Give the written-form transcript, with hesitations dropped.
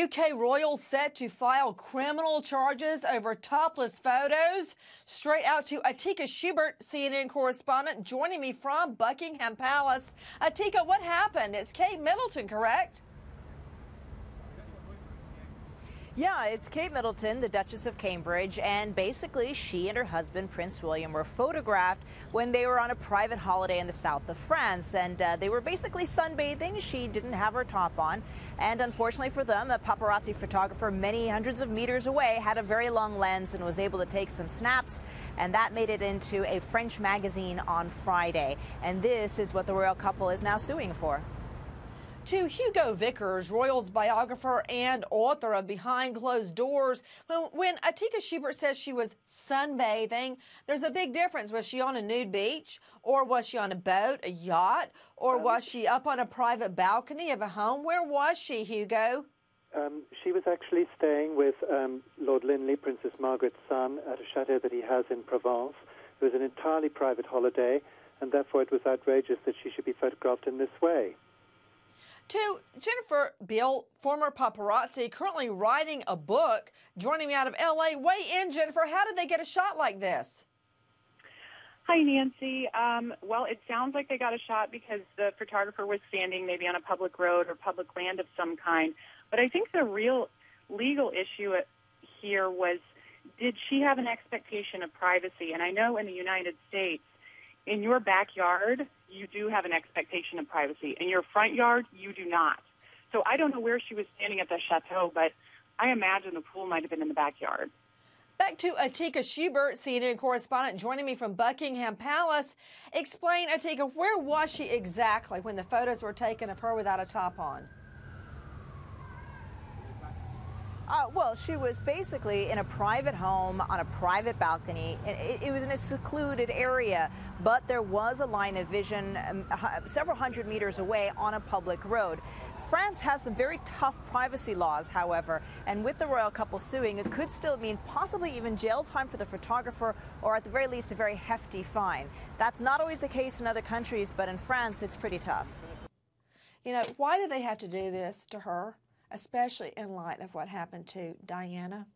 UK royals set to file criminal charges over topless photos. Straight out to Atika Schubert, CNN correspondent, joining me from Buckingham Palace. Atika, what happened? It's Kate Middleton, correct? Yeah, it's Kate Middleton, the Duchess of Cambridge, and basically she and her husband, Prince William, were photographed when they were on a private holiday in the south of France, and they were basically sunbathing. She didn't have her top on, and unfortunately for them, a paparazzi photographer many hundreds of meters away had a very long lens and was able to take some snaps, and that made it into a French magazine on Friday, and this is what the royal couple is now suing for. To Hugo Vickers, Royals biographer and author of Behind Closed Doors, when Atika Schubert says she was sunbathing, there's a big difference. Was she on a nude beach, or was she on a boat, a yacht, or was she up on a private balcony of a home? Where was she, Hugo? She was actually staying with Lord Linley, Princess Margaret's son, at a chateau that he has in Provence. It was an entirely private holiday, and therefore it was outrageous that she should be photographed in this way. To Jennifer Beal, former paparazzi, currently writing a book, joining me out of L.A. Weigh in, Jennifer. How did they get a shot like this? Hi, Nancy. Well, it sounds like they got a shot because the photographer was standing maybe on a public road or public land of some kind. But I think the real legal issue here was, did she have an expectation of privacy? And I know in the United States, in your backyard, you do have an expectation of privacy. In your front yard, you do not. So I don't know where she was standing at the chateau, but I imagine the pool might have been in the backyard. Back to Atika Schubert, CNN correspondent, joining me from Buckingham Palace. Explain, Atika, where was she exactly when the photos were taken of her without a top on? Well, she was basically in a private home on a private balcony. It was in a secluded area, but there was a line of vision several hundred meters away on a public road. France has some very tough privacy laws, however, and with the royal couple suing, it could still mean possibly even jail time for the photographer, or at the very least a very hefty fine. That's not always the case in other countries, but in France it's pretty tough. You know, why do they have to do this to her? Especially in light of what happened to Diana?